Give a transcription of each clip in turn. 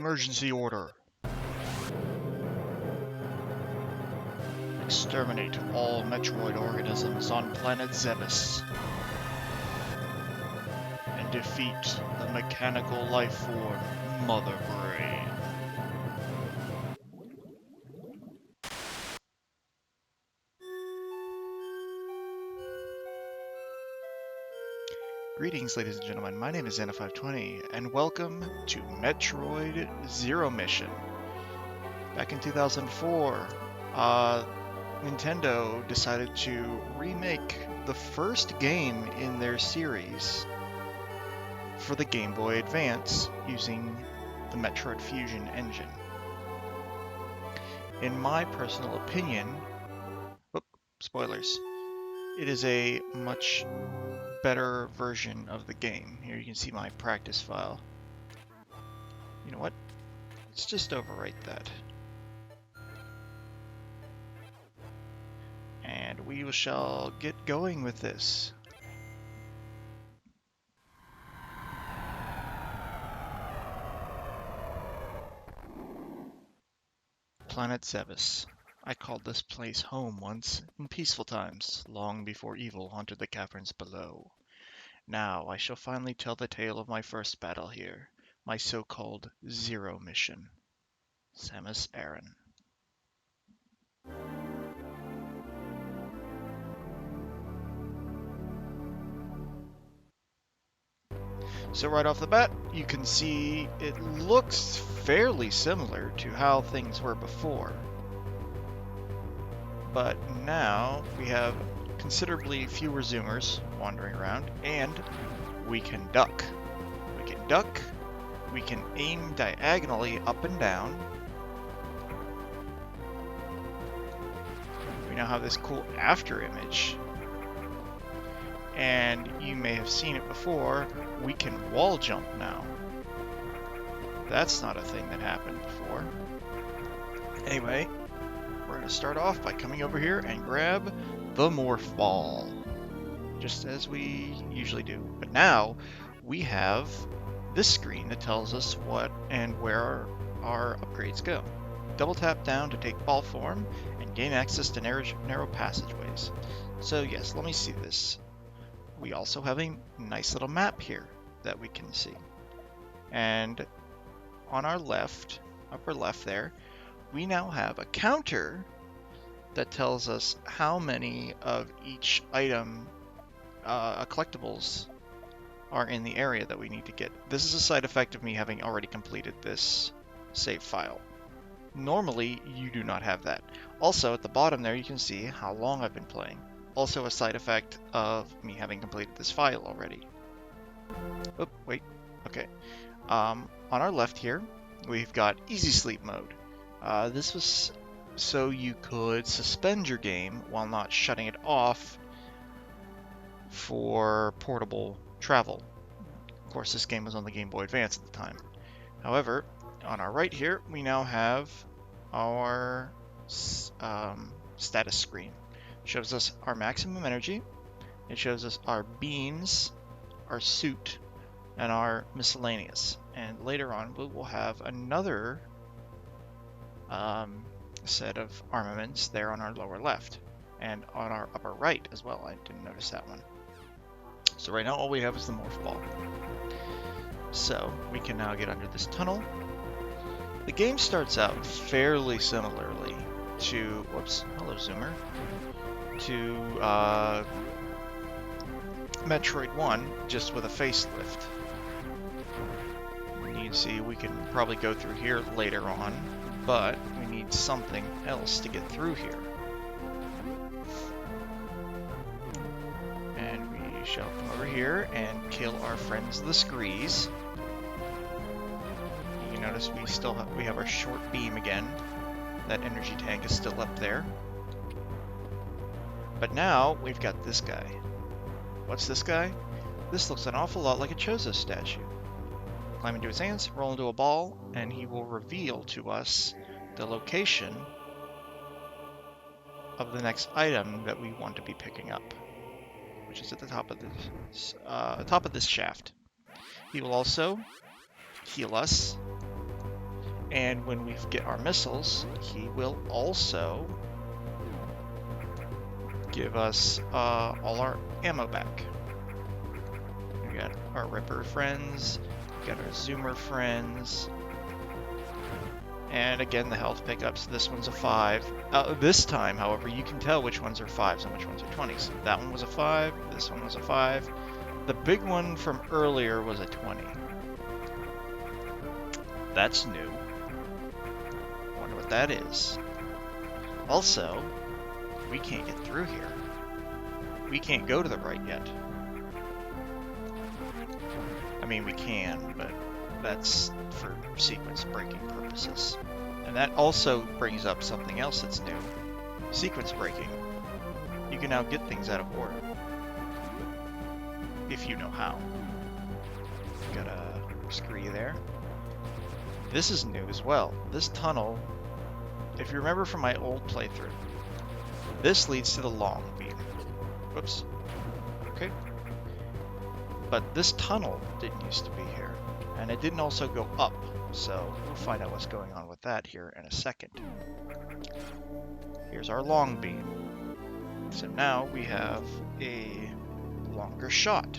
Emergency order. Exterminate all Metroid organisms on planet Zebes. And defeat the mechanical life form, Mother Brain. Greetings, ladies and gentlemen. My name is Zena520, and welcome to Metroid Zero Mission. Back in 2004, Nintendo decided to remake the first game in their series for the Game Boy Advance using the Metroid Fusion engine. In my personal opinion, spoilers, it is a much better version of the game. Here you can see my practice file. You know what? Let's just overwrite that. And we shall get going with this. Planet Zebes. I called this place home once, in peaceful times, long before evil haunted the caverns below. Now I shall finally tell the tale of my first battle here, my so-called Zero Mission. Samus Aran. So right off the bat, you can see it looks fairly similar to how things were before. But now we have considerably fewer zoomers wandering around, and we can duck. We can duck, we can aim diagonally up and down. We now have this cool after image. And you may have seen it before, we can wall jump now. That's not a thing that happened before. Anyway, we're going to start off by coming over here and grab the morph ball, just as we usually do. But now we have this screen that tells us what and where our upgrades go. Double tap down to take ball form and gain access to narrow passageways. So yes, let me see this. We also have a nice little map here that we can see. And on our left, upper left there, we now have a counter that tells us how many of each item, collectibles, are in the area that we need to get. This is a side effect of me having already completed this save file. Normally, you do not have that. Also, at the bottom there, you can see how long I've been playing. Also a side effect of me having completed this file already. Oh, wait. Okay. On our left here, we've got Easy Sleep mode. This was so you could suspend your game while not shutting it off for portable travel. Of course, this game was on the Game Boy Advance at the time. However, on our right here, we now have our status screen. It shows us our maximum energy, it shows us our beans, our suit, and our miscellaneous. And later on, we will have another set of armaments there on our lower left, and on our upper right as well. I didn't notice that one. So right now, all we have is the morph ball. So we can now get under this tunnel. The game starts out fairly similarly to, whoops, hello zoomer, to Metroid 1, just with a facelift. You can see we can probably go through here later on, but we need something else to get through here. And we shall come over here and kill our friends the Screes. You can notice we have our short beam again. That energy tank is still up there. But now we've got this guy. What's this guy? This looks an awful lot like a Chozo statue. Climb into his hands, roll into a ball, and he will reveal to us the location of the next item that we want to be picking up, which is at the top of this shaft. He will also heal us And when we get our missiles, he will also give us all our ammo back. We got our Ripper friends, we got our Zoomer friends, and again the health pickups. This one's a 5. This time, however, you can tell which ones are 5s and which ones are 20s. That one was a 5, this one was a 5. The big one from earlier was a 20. That's new. Wonder what that is. Also, we can't get through here. We can't go to the right yet. I mean, we can, but that's for sequence breaking purposes. And that also brings up something else that's new. Sequence breaking. You can now get things out of order. If you know how. Got a screw there. This is new as well. This tunnel, if you remember from my old playthrough, this leads to the long beam. Whoops. Okay. But this tunnel didn't used to be here. And it didn't also go up. So we'll find out what's going on with that here in a second. Here's our long beam. So now we have a longer shot.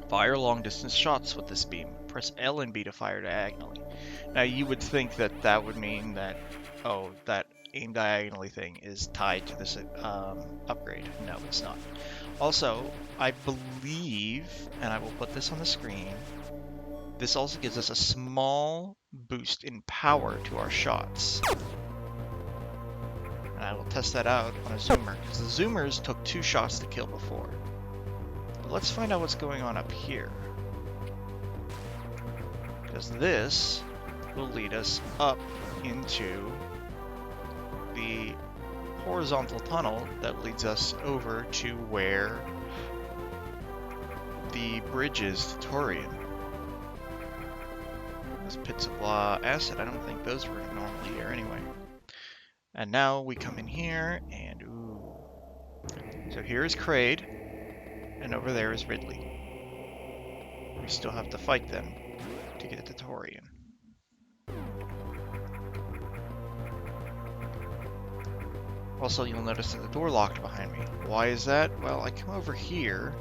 Fire long distance shots with this beam. Press L and B to fire diagonally. Now you would think that that would mean that, oh, that aim diagonally thing is tied to this upgrade. No, it's not. Also, I believe, and I will put this on the screen, this also gives us a small boost in power to our shots. And I will test that out on a Zoomer, because the Zoomers took 2 shots to kill before. But let's find out what's going on up here. Because this will lead us up into the horizontal tunnel that leads us over to where the bridge is to Torian. Those pits of acid, I don't think those were normally here anyway. And now we come in here, and ooh. So here is Kraid, and over there is Ridley. We still have to fight them to get to Torian. Also, you'll notice that the door locked behind me. Why is that? Well, I come over here,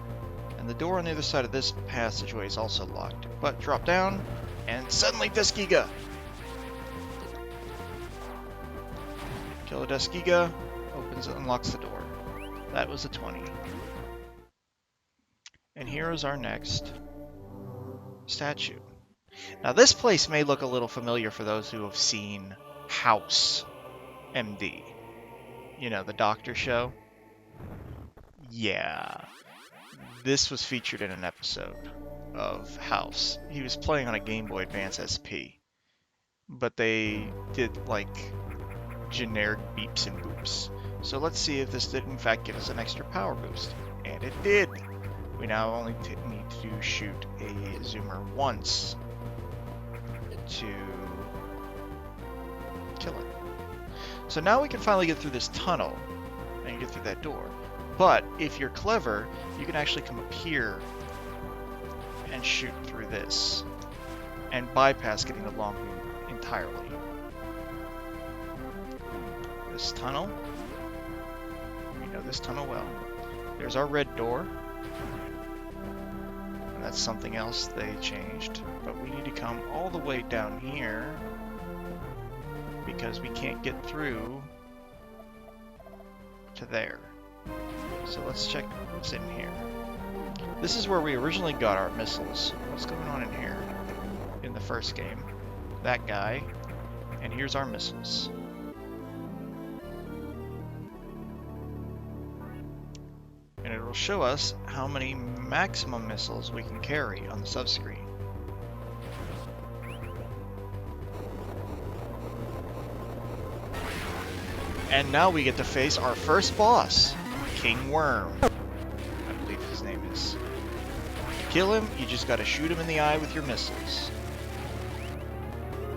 and the door on the other side of this passageway is also locked. But drop down, and suddenly Deskiga! Kill a Deskiga, opens and unlocks the door. That was a 20. And here is our next statue. Now this place may look a little familiar for those who have seen House MD. You know, the doctor show? Yeah. This was featured in an episode of House. He was playing on a Game Boy Advance SP. But they did, like, generic beeps and boops. So let's see if this did in fact give us an extra power boost. And it did! We now only need to shoot a Zoomer once to kill it. So now we can finally get through this tunnel and get through that door. But if you're clever, you can actually come up here and shoot through this and bypass getting the long beam entirely. This tunnel, we know this tunnel well. There's our red door. And that's something else they changed. But we need to come all the way down here because we can't get through to there. So let's check what's in here. This is where we originally got our missiles. What's going on in here? In the first game. That guy. And here's our missiles. And it will show us how many maximum missiles we can carry on the subscreen. And now we get to face our first boss, King Worm. I believe his name is. To kill him, you just gotta shoot him in the eye with your missiles.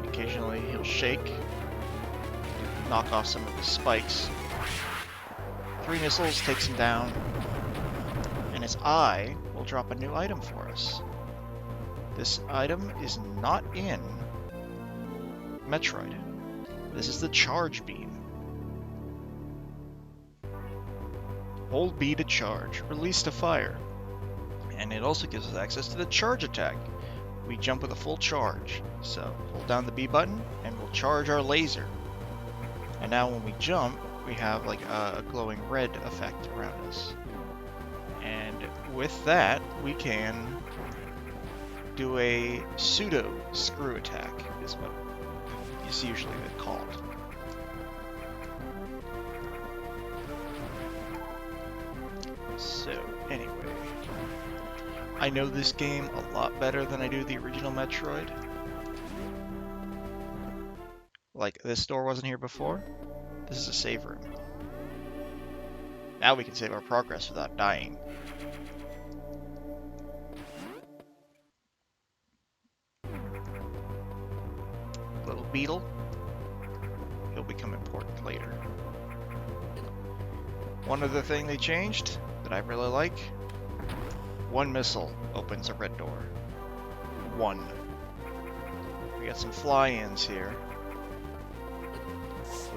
Occasionally he'll shake, knock off some of his spikes. 3 missiles takes him down, and his eye will drop a new item for us. This item is not in Metroid. This is the charge beam. Hold B to charge, release to fire. And it also gives us access to the charge attack. We jump with a full charge. So hold down the B button and we'll charge our laser. And now when we jump, we have like a glowing red effect around us. And with that, we can do a pseudo screw attack, is what is usually called. So, anyway, I know this game a lot better than I do the original Metroid. Like, this door wasn't here before. This is a save room. Now we can save our progress without dying. Little beetle. He'll become important later. One other thing they changed that I really like. One missile opens a red door. One. We got some fly-ins here.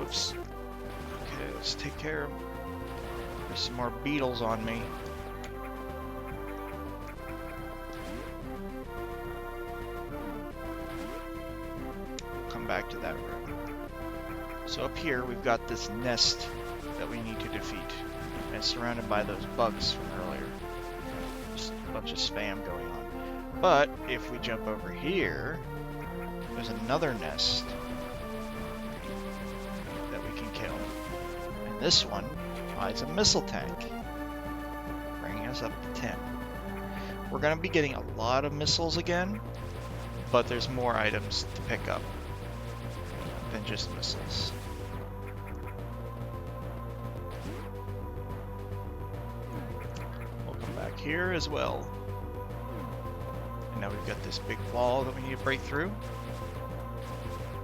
Oops. Okay, let's take care of... There's some more beetles on me. Come back to that room. So up here we've got this nest that we need to defeat. And it's surrounded by those bugs from earlier. Just a bunch of spam going on. But if we jump over here, there's another nest that we can kill. And this one hides a missile tank, bringing us up to 10. We're going to be getting a lot of missiles again, but there's more items to pick up than just missiles. We'll come back here as well. And now we've got this big wall that we need to break through.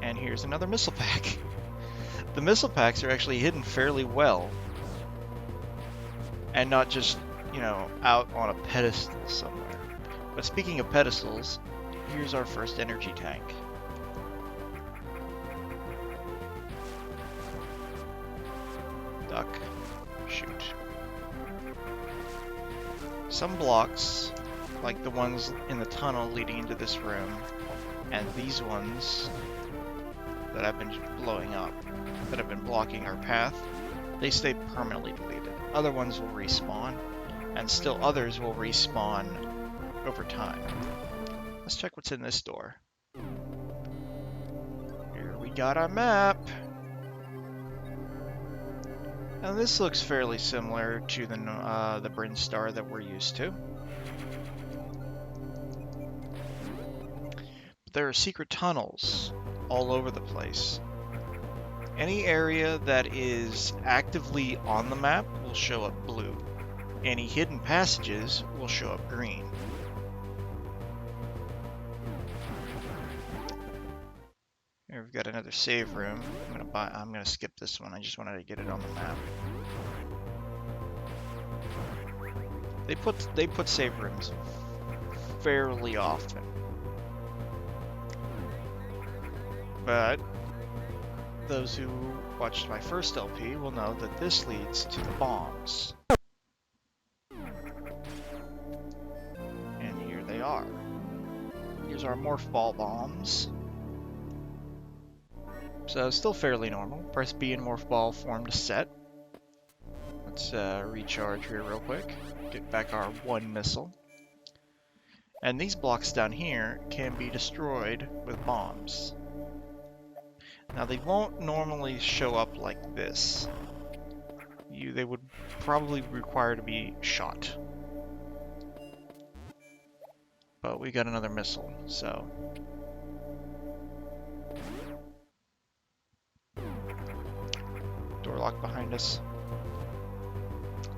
And here's another missile pack. The missile packs are actually hidden fairly well. And not just, you know, out on a pedestal somewhere. But speaking of pedestals, here's our first energy tank. Duck. Shoot. Some blocks, like the ones in the tunnel leading into this room, and these ones that I've been blowing up, that have been blocking our path, they stay permanently deleted. Other ones will respawn, and still others will respawn over time. Let's check what's in this door. Here we got our map. Now this looks fairly similar to the Bryn Star that we're used to. But there are secret tunnels all over the place. Any area that is actively on the map will show up blue. Any hidden passages will show up green. Here we've got another save room. I'm gonna skip this one. I just wanted to get it on the map. They put save rooms fairly often. But those who watched my first LP will know that this leads to the bombs. And here they are. Here's our morph ball bombs. So still fairly normal. Press B and morph ball form to set. Let's recharge here real quick. Get back our one missile. And these blocks down here can be destroyed with bombs. Now they won't normally show up like this. They would probably require to be shot. But we got another missile, so... Door locked behind us.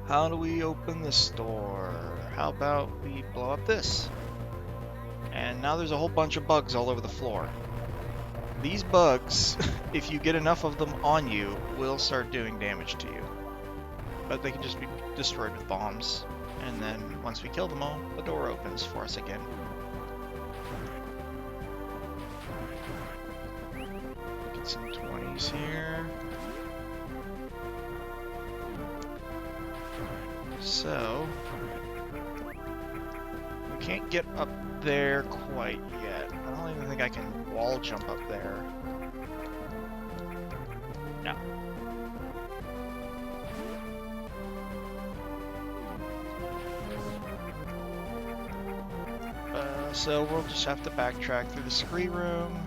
How do we open this door? How about we blow up this? And now there's a whole bunch of bugs all over the floor. These bugs, if you get enough of them on you, will start doing damage to you. But they can just be destroyed with bombs. And then once we kill them all, the door opens for us again. Get some 20s here. So, we can't get up there quite yet. I don't even think I can wall jump up there. No. So we'll just have to backtrack through the scree room.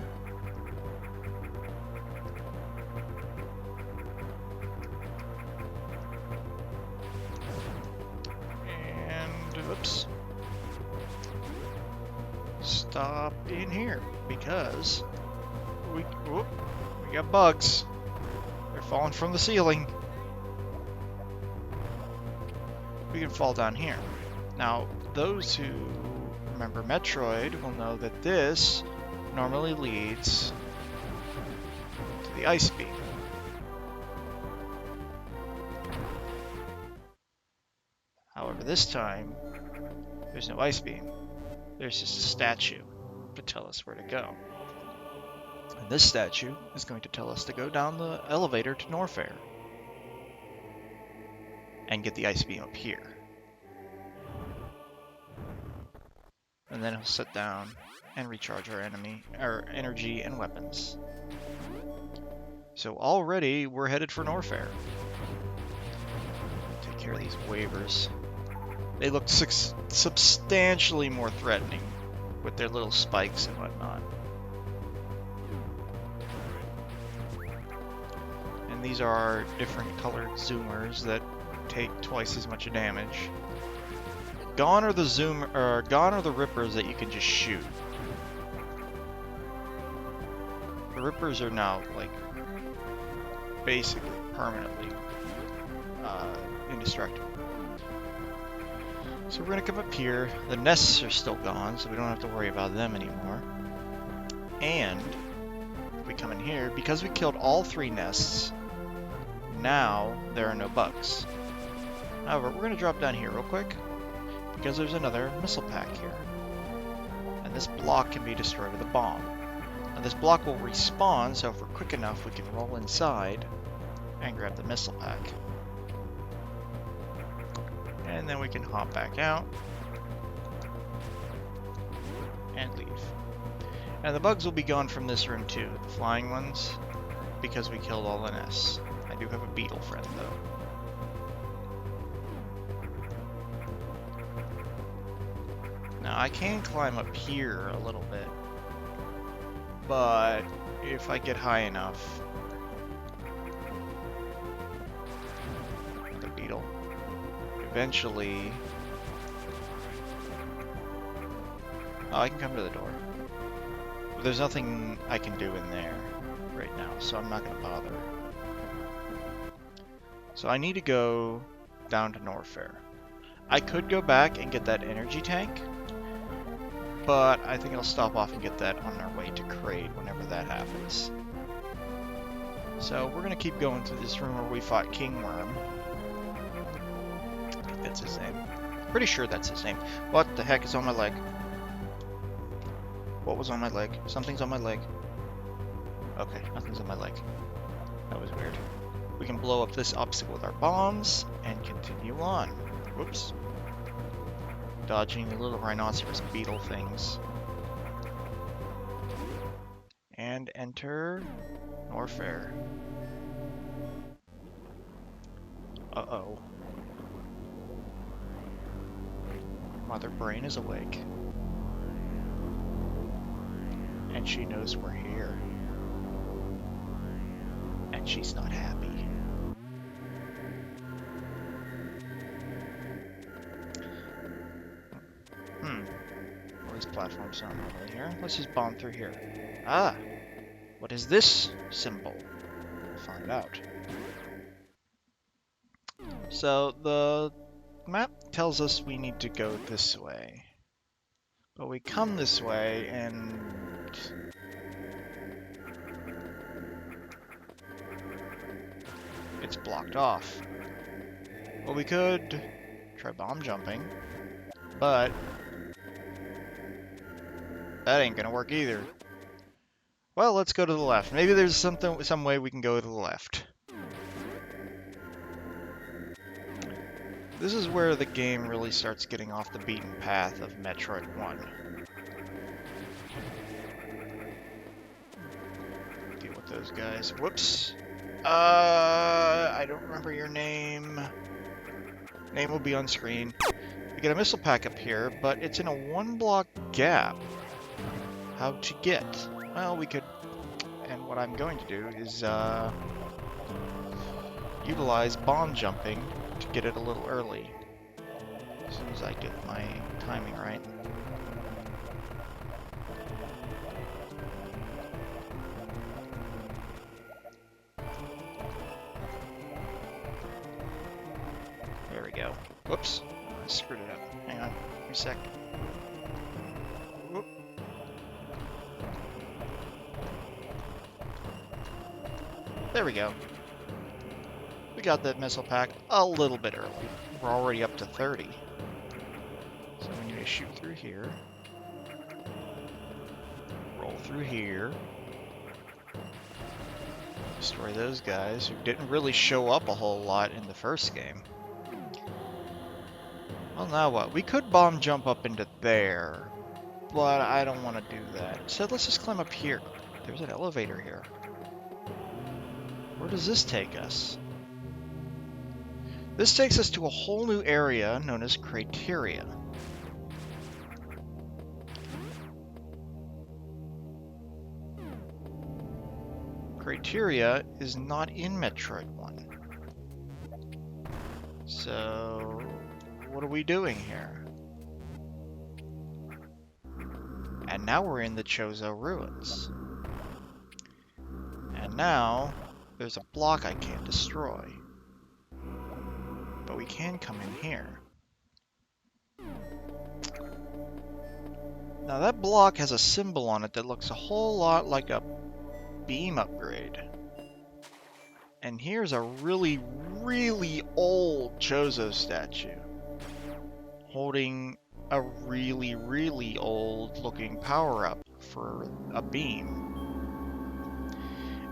And, oops. Stop in here, because we got bugs. They're falling from the ceiling. We can fall down here. Now, those who remember Metroid will know that this normally leads to the ice beam. However, this time, there's no ice beam. There's just a statue to tell us where to go. And this statue is going to tell us to go down the elevator to Norfair and get the ice beam up here. And then he'll sit down and recharge our energy and weapons. So already we're headed for Norfair. Take care of these waivers. They look substantially more threatening with their little spikes and whatnot. And these are our different colored zoomers that take twice as much damage. Gone are the rippers that you can just shoot. The rippers are now like basically permanently indestructible. So we're gonna come up here. The nests are still gone, so we don't have to worry about them anymore. And if we come in here, because we killed all 3 nests, now there are no bugs. However, we're gonna drop down here real quick, because there's another missile pack here. And this block can be destroyed with a bomb. Now this block will respawn, so if we're quick enough, we can roll inside and grab the missile pack. And then we can hop back out and leave. And the bugs will be gone from this room too, the flying ones, because we killed all the nests. I do have a beetle friend though. Now I can climb up here a little bit, but if I get high enough, the beetle, eventually, I can come to the door. But there's nothing I can do in there right now, so I'm not going to bother. So I need to go down to Norfair. I could go back and get that energy tank, but I think I'll stop off and get that on our way to Kraid whenever that happens. So we're going to keep going through this room where we fought King Worm. I think that's his name. Pretty sure that's his name. What the heck is on my leg? What was on my leg? Something's on my leg. Okay, nothing's on my leg. That was weird. We can blow up this obstacle with our bombs and continue on. Whoops. Dodging the little rhinoceros beetle things. And enter Norfair. Uh-oh. Mother Brain is awake. And she knows we're here. And she's not happy. Well, this platform's not normally here. Let's just bomb through here. Ah! What is this symbol? We'll find out. So, the map tells us we need to go this way. But we come this way and... it's blocked off. Well, we could try bomb jumping, but that ain't gonna work either. Well, let's go to the left. Maybe there's some way we can go to the left. This is where the game really starts getting off the beaten path of Metroid 1. Deal with those guys. Whoops. I don't remember your name. Name will be on screen. We get a missile pack up here, but it's in a 1-block gap. How to get? Well, we could... And what I'm going to do is utilize bomb jumping to get it a little early. As soon as I get my timing right. There we go. Whoops. I screwed it up. Hang on. Give me a sec. Whoop. There we go. We got that missile pack a little bit early. We're already up to 30. So we need to shoot through here. Roll through here. Destroy those guys who didn't really show up a whole lot in the first game. Well, now what? We could bomb jump up into there, but I don't want to do that. So let's just climb up here. There's an elevator here. Where does this take us? This takes us to a whole new area known as Criteria. Criteria is not in Metroid 1. So, what are we doing here? And now we're in the Chozo Ruins. And now, there's a block I can't destroy. But we can come in here. Now that block has a symbol on it that looks a whole lot like a beam upgrade. And here's a really, really old Chozo statue holding a really, really old looking power-up for a beam.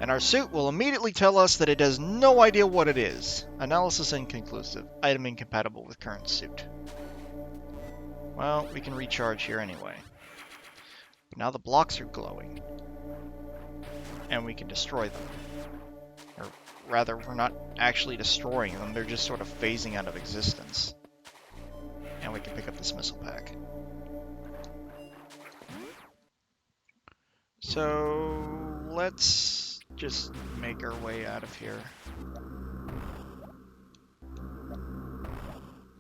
And our suit will immediately tell us that it has no idea what it is. Analysis inconclusive. Item incompatible with current suit. Well, we can recharge here anyway. But now the blocks are glowing. And we can destroy them. Or rather, we're not actually destroying them, they're just sort of phasing out of existence. And we can pick up this missile pack. So, let's just make our way out of here.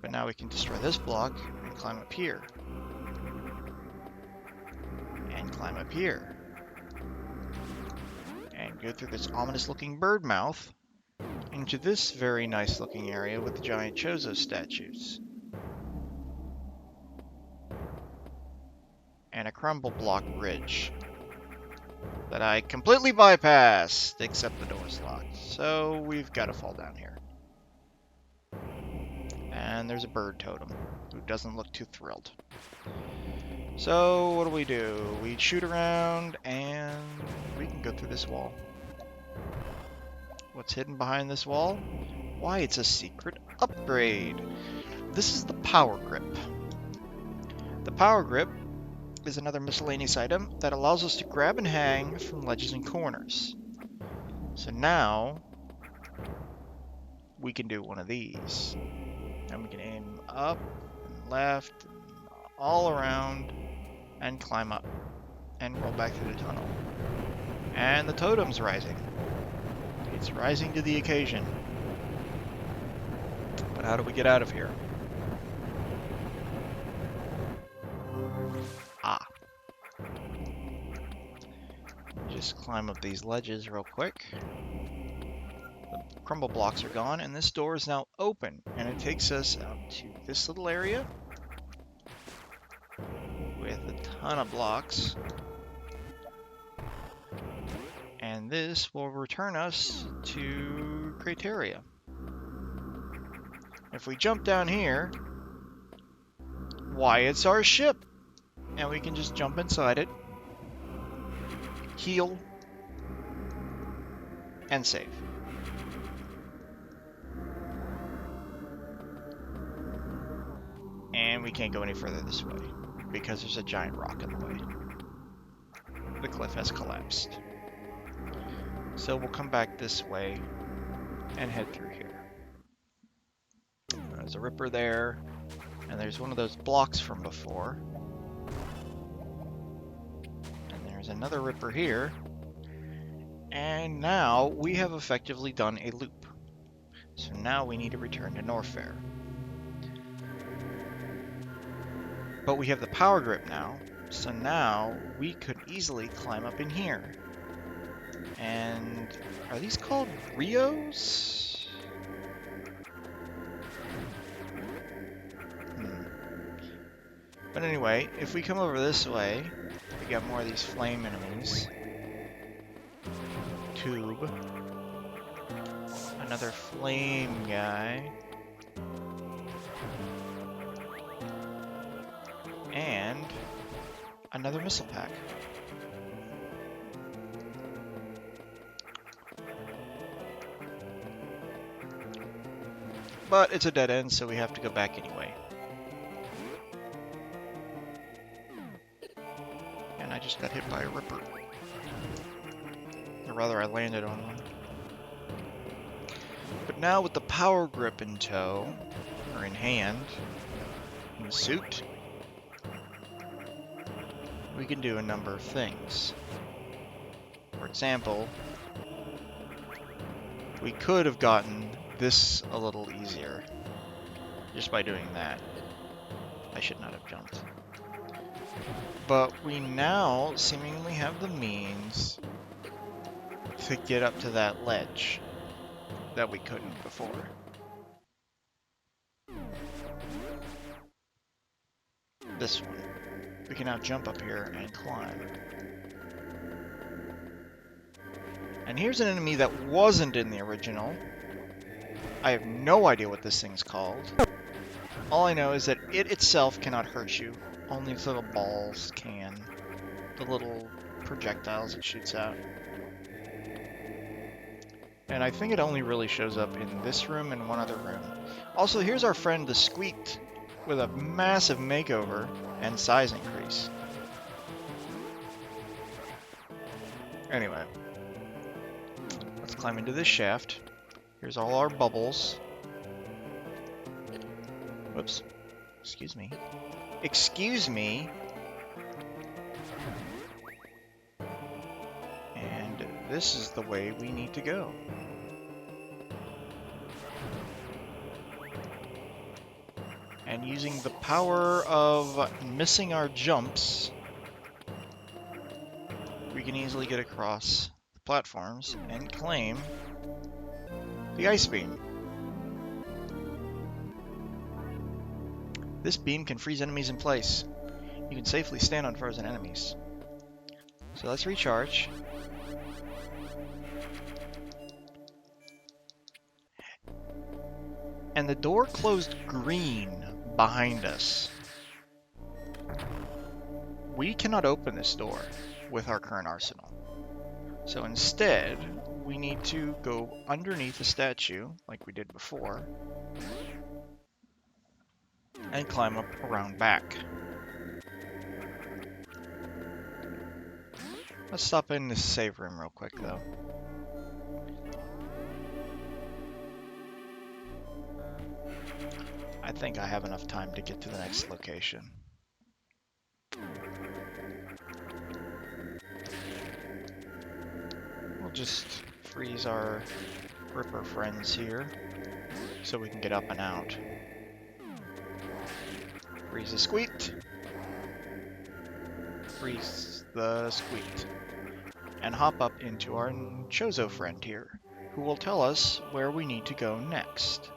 But now we can destroy this block and climb up here. And climb up here. And go through this ominous looking bird mouth into this very nice looking area with the giant Chozo statues. And a crumble block ridge that I completely bypassed, except the door's locked. So we've got to fall down here. And there's a bird totem who doesn't look too thrilled. So what do? We shoot around and we can go through this wall. What's hidden behind this wall? Why, it's a secret upgrade. This is the power grip. The power grip is another miscellaneous item that allows us to grab and hang from ledges and corners. So now we can do one of these. And we can aim up and left and all around and climb up and roll back through the tunnel. And the totem's rising. It's rising to the occasion. But how do we get out of here? Just climb up these ledges real quick. The crumble blocks are gone, and this door is now open, and it takes us out to this little area with a ton of blocks. And this will return us to Criteria. If we jump down here, why, it's our ship! And we can just jump inside it, heal, And save. And we can't go any further this way, because there's a giant rock in the way. The cliff has collapsed. So we'll come back this way and head through here. There's a ripper there, and there's one of those blocks from before. And there's another ripper here. And now we have effectively done a loop. So now we need to return to Norfair. But we have the power grip now, so now we could easily climb up in here. And are these called Rios? But anyway, if we come over this way, we got more of these flame enemies. Tube. Another flame guy. And another missile pack. But it's a dead end, so we have to go back anyway. And I just got hit by a ripper. Or rather, I landed on one. But now with the power grip in tow, or in hand, in suit, we can do a number of things. For example, we could have gotten this a little easier just by doing that. I should not have jumped. But we now seemingly have the means to get up to that ledge that we couldn't before. This one. We can now jump up here and climb. And here's an enemy that wasn't in the original. I have no idea what this thing's called. All I know is that it itself cannot hurt you. Only its little balls can. The little projectiles it shoots out. And I think it only really shows up in this room and one other room. Also, here's our friend the Squeaked with a massive makeover and size increase. Anyway, let's climb into this shaft. Here's all our bubbles. Whoops. Excuse me. Excuse me. And this is the way we need to go. And using the power of missing our jumps, we can easily get across the platforms and claim the ice beam. This beam can freeze enemies in place. You can safely stand on frozen enemies. So let's recharge. And the door closed green behind us. We cannot open this door with our current arsenal. So instead, we need to go underneath the statue, like we did before, and climb up around back. Let's stop in this save room real quick, though. I think I have enough time to get to the next location. We'll just freeze our Ripper friends here so we can get up and out. Freeze the Squeaked. Freeze the Squeaked. And hop up into our Chozo friend here, who will tell us where we need to go next.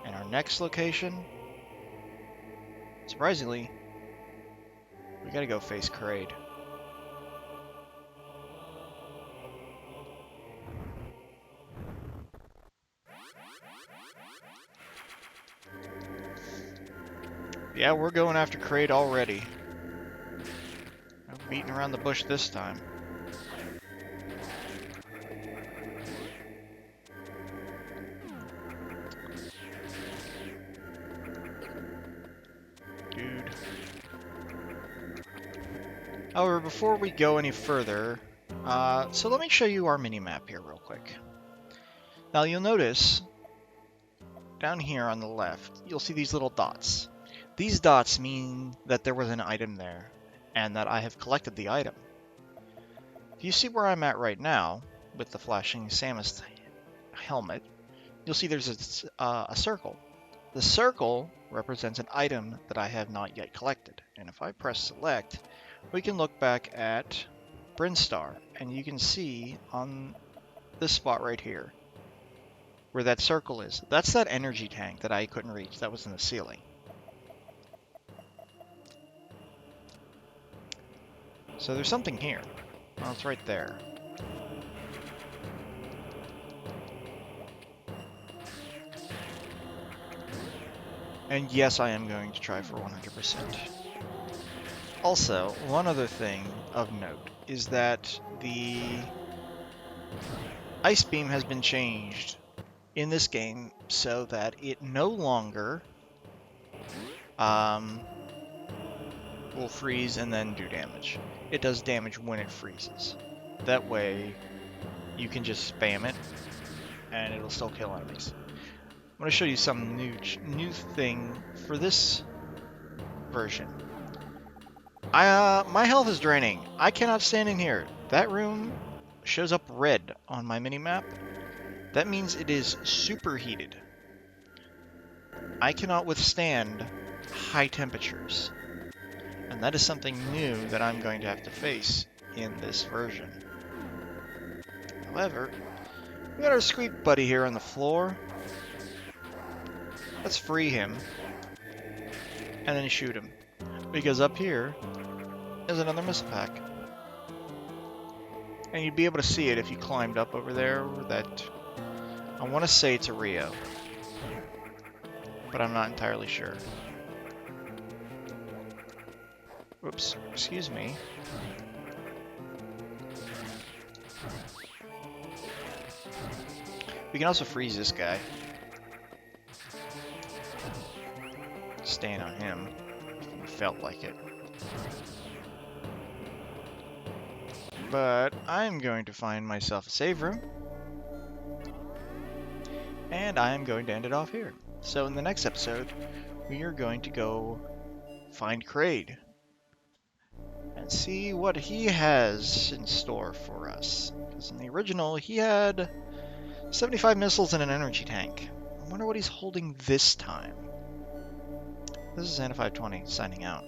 And our next location, surprisingly, we gotta go face Kraid. Yeah, we're going after Kraid already. I'm beating around the bush this time. However, before we go any further, so let me show you our mini-map here real quick. Now you'll notice down here on the left, you'll see these little dots. These dots mean that there was an item there, and that I have collected the item. If you see where I'm at right now, with the flashing Samus helmet, you'll see there's a circle. The circle represents an item that I have not yet collected, and if I press select, we can look back at Brinstar, and you can see on this spot right here, where that circle is. That's that energy tank that I couldn't reach, that was in the ceiling. So there's something here. Well, it's right there. And yes, I am going to try for 100%. Also, one other thing of note is that the ice beam has been changed in this game so that it no longer will freeze and then do damage. It does damage when it freezes. That way, you can just spam it, and it'll still kill enemies. I'm going to show you some new thing for this version. My health is draining. I cannot stand in here. That room shows up red on my mini-map. That means it is superheated. I cannot withstand high temperatures. And that is something new that I'm going to have to face in this version. However, we got our squeak buddy here on the floor. Let's free him. And then shoot him. Because up here is another missile pack. And you'd be able to see it if you climbed up over there. That I want to say it's a Rio. But I'm not entirely sure. Whoops, excuse me. We can also freeze this guy. Stand on him if you felt like it. But I'm going to find myself a save room. And I'm going to end it off here. So in the next episode, we are going to go find Kraid. And see what he has in store for us. Because in the original, he had 75 missiles and an energy tank. I wonder what he's holding this time. This is Anna520 signing out.